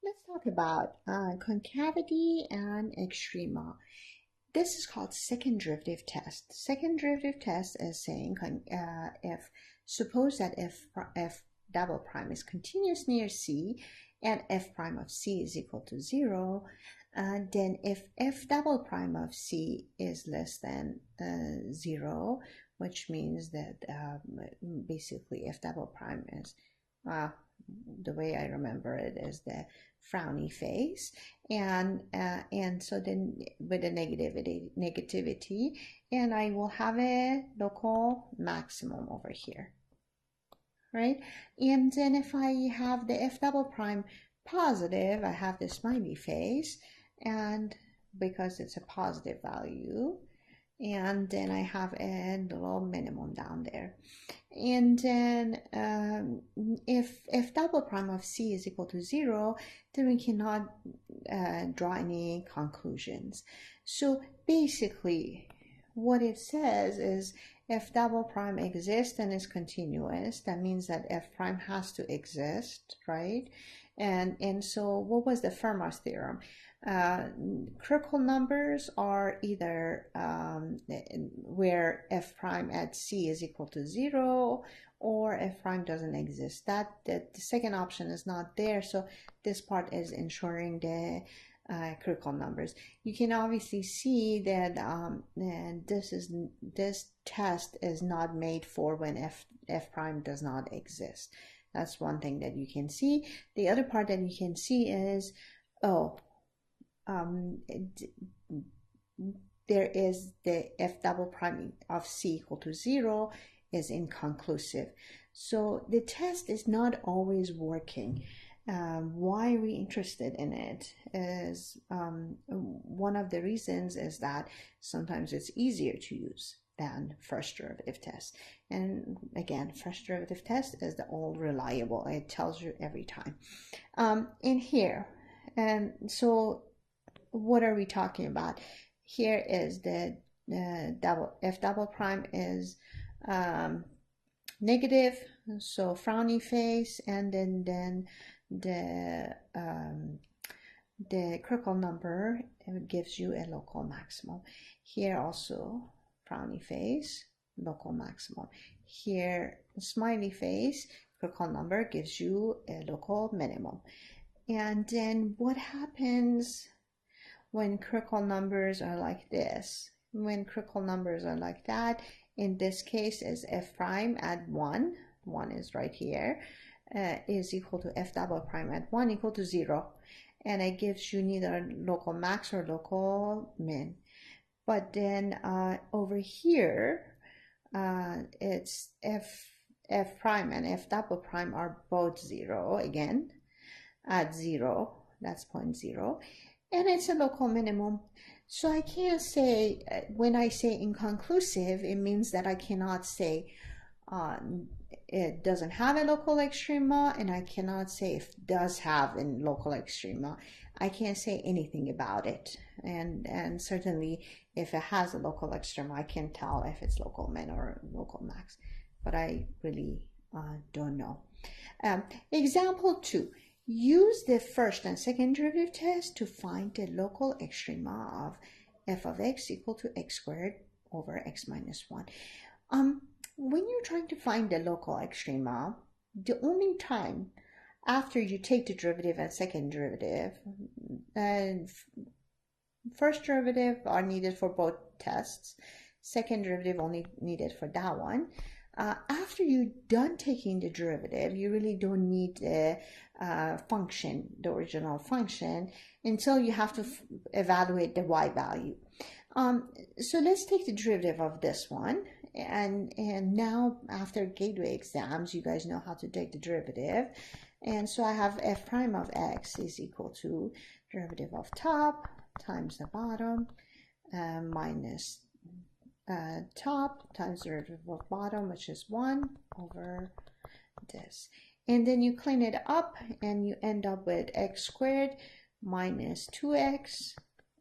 Let's talk about concavity and extrema. This is called second derivative test. Second derivative test is saying if suppose that f double prime is continuous near C and f prime of C is equal to 0, then if f double prime of C is less than 0, which means that basically f double prime is the way I remember it is the frowny face, and so then with a negativity, and I will have a local maximum over here, right? And then if I have the f double prime positive, I have the smiley face, and because it's a positive value, and then I have a little minimum down there. And then if double prime of C is equal to 0, then we cannot draw any conclusions. So basically what it says is if double prime exists and is continuous, that means that f prime has to exist, right? And so what was the Fermat's theorem? Critical numbers are either where f prime at C is equal to 0 or f prime doesn't exist. The second option is not there, so this part is ensuring the critical numbers. You can obviously see that this test is not made for when f prime does not exist. That's one thing that you can see. The other part that you can see is, there is the f double prime of C equal to 0 is inconclusive. So the test is not always working. Why are we interested in it is one of the reasons is that sometimes it's easier to use than first derivative test. And again, first derivative test is the all reliable. It tells you every time. In here, and so what are we talking about? Here is the f double prime is negative, so frowny face, and then the critical number gives you a local maximum. Here also frowny face, local maximum. Here smiley face, critical number gives you a local minimum. And then what happens when critical numbers are like this? When critical numbers are like that, in this case is f prime at 1 is right here, is equal to f double prime at 1 equal to 0, and it gives you neither local max or local min. But then over here it's f prime and f double prime are both 0 again at 0, that's 0.0, and it's a local minimum. So I can't say, when I say inconclusive, it means that I cannot say it doesn't have a local extrema, and I cannot say if it does have a local extrema. I can't say anything about it, and certainly if it has a local extrema, I can tell if it's local min or local max, but I really don't know. Example 2. Use the first and second derivative test to find the local extrema of f of x equal to x squared over x minus 1. When you're trying to find the local extrema, the only time after you take the derivative and second derivative, and first derivative are needed for both tests, second derivative only needed for that one. After you're done taking the derivative, you really don't need the function, the original function, until you have to evaluate the y value. So let's take the derivative of this one, and now after gateway exams, you guys know how to take the derivative, and so I have f prime of x is equal to derivative of top times the bottom minus top times the derivative of bottom, which is 1 over this. And then you clean it up and you end up with x squared minus 2x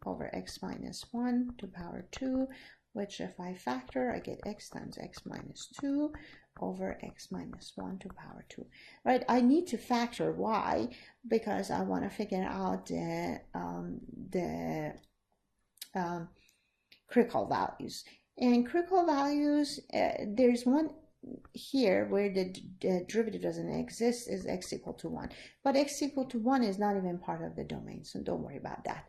over x minus 1 to the power 2, which if I factor, I get x times x minus 2, over x minus 1 to power 2, right? I need to factor y because I want to figure out the critical values. And critical values, there's one here where the derivative doesn't exist, is x equal to 1. But x equal to 1 is not even part of the domain, so don't worry about that.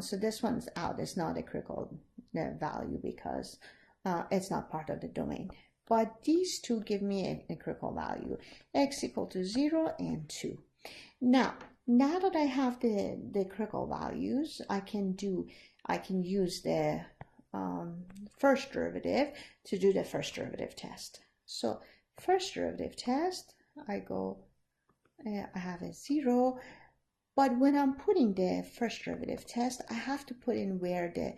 So this one's out. It's not a critical value because it's not part of the domain. But these two give me a critical value, x equal to 0 and 2. Now that I have the critical values, I can use the first derivative to do the first derivative test. So first derivative test, I have a 0, but when I'm putting the first derivative test, I have to put in where the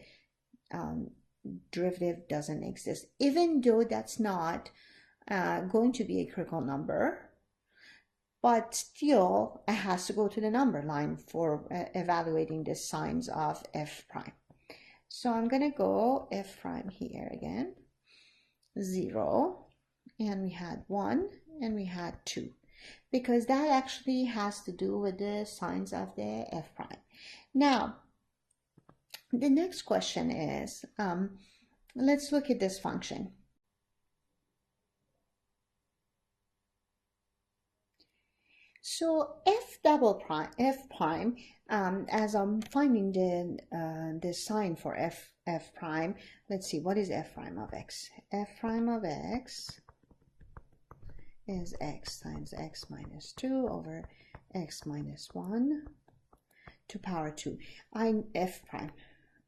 derivative doesn't exist, even though that's not going to be a critical number, but still it has to go to the number line for evaluating the signs of f prime. So I'm going to go f prime here again, 0, and we had 1, and we had 2, because that actually has to do with the signs of the f prime. Now, the next question is, let's look at this function. So f prime, as I'm finding the sign for f prime, let's see, what is f prime of x? F prime of x is x times x minus 2 over x minus 1 to power 2. F prime.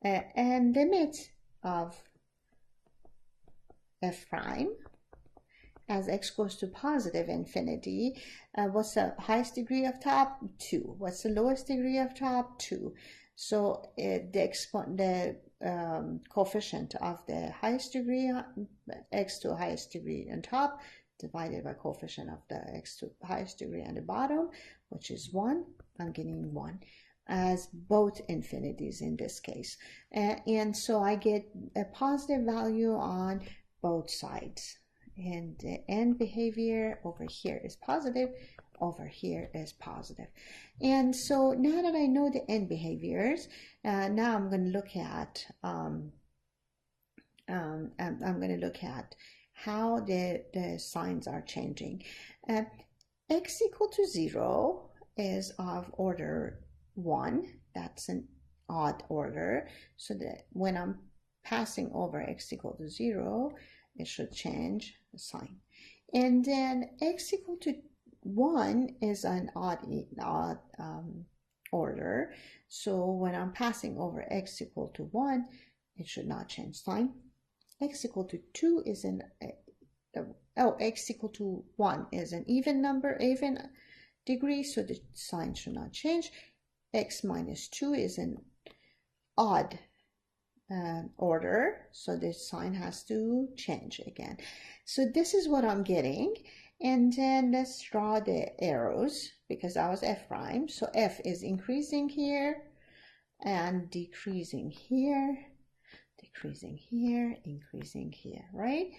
And limit of f prime as x goes to positive infinity, what's the highest degree of top? 2. What's the lowest degree of top? 2. So the coefficient of the highest degree, x to highest degree on top, divided by coefficient of the x to highest degree on the bottom, which is 1. I'm getting 1 as both infinities in this case. And so I get a positive value on both sides. And the end behavior over here is positive, over here is positive. And so now that I know the end behaviors, now I'm going to look at how the signs are changing. X equal to 0 is of order 1. That's an odd order, so that when I'm passing over x equal to 0, it should change the sign. And then x equal to 1 is an odd order, so when I'm passing over x equal to 1, it should not change sign. X equal to 2 is x equal to 1 is an even number, even degree, so the sign should not change. X minus 2 is an odd order, so the sign has to change again. So this is what I'm getting. And then let's draw the arrows, because that was f prime. So f is increasing here and decreasing here, decreasing here, increasing here, right?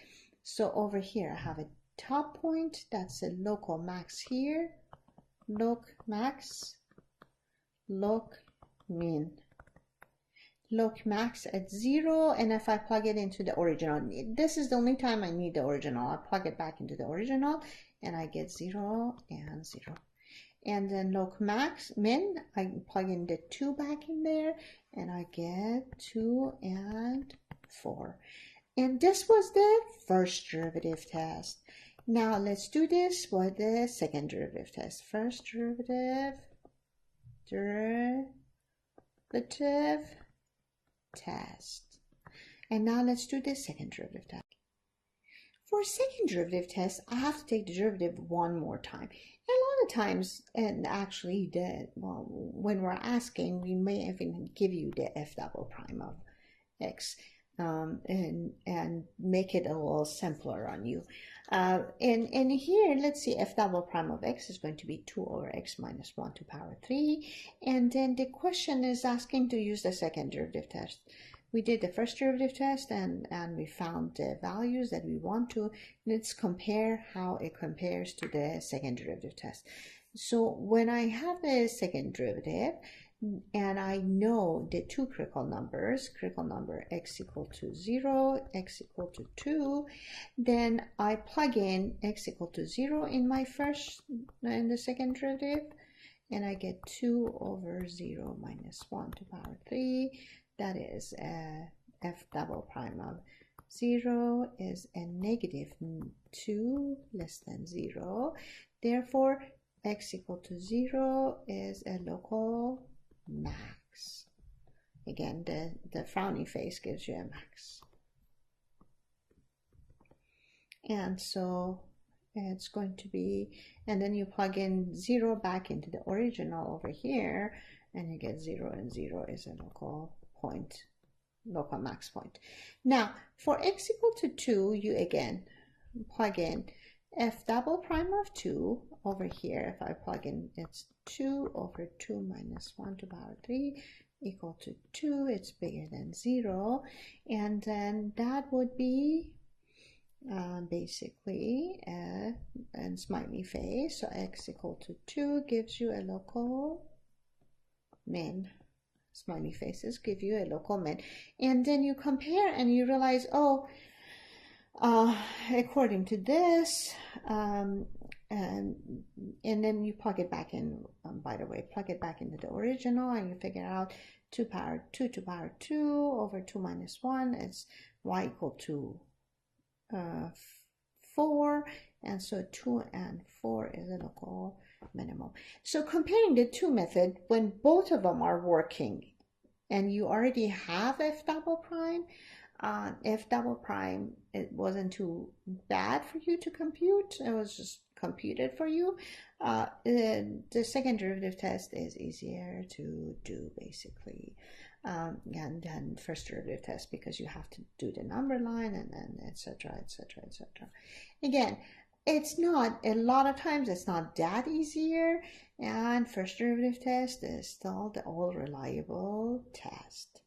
So over here I have a top point, that's a local max here, loc max, loc min, loc max at 0, and if I plug it into the original, this is the only time I need the original. I plug it back into the original and I get 0 and 0. And then loc max min, I plug in the 2 back in there and I get 2 and 4. And this was the first derivative test. Now let's do this with the second derivative test. First derivative test. And now let's do the second derivative test. For second derivative test, I have to take the derivative one more time. And a lot of times, and actually, when we're asking, we may even give you the f double prime of x and make it a little simpler on you. And here, let's see, f double prime of x is going to be 2 over x minus 1 to power 3. And then the question is asking to use the second derivative test. we did the first derivative test and we found the values that we want to. Let's compare how it compares to the second derivative test. So when I have the second derivative and I know the two critical numbers, critical number x equal to 0, x equal to 2, then I plug in x equal to 0 in my first and the second derivative, and I get 2 over 0 minus 1 to the power 3. That is f double prime of 0 is a negative 2 less than 0. Therefore, x equal to 0 is a local max. Again, the frowny face gives you a max. And so it's going to be, and then you plug in 0 back into the original over here, and you get 0, and 0 is a local point, local max point. Now, for x equal to 2, you again plug in f double prime of 2 over here. If I plug in, it's 2 over 2 minus 1 to the power 3 equal to 2. It's bigger than 0. And then that would be basically a smiley face. So x equal to 2 gives you a local min. Smiley faces give you a local min. And then you compare and you realize, oh, according to this, and then you plug it back in, by the way, plug it back into the original, and you figure out 2 to the power 2 over 2 minus 1 is y equal to 4, and so 2 and 4 is a local minimum. So comparing the two methods, when both of them are working and you already have f double prime, it wasn't too bad for you to compute. It was just computed for you. The second derivative test is easier to do, basically, and then first derivative test, because you have to do the number line and then etc. etc. etc. Again, it's not, a lot of times it's not that easier, and first derivative test is still the all reliable test.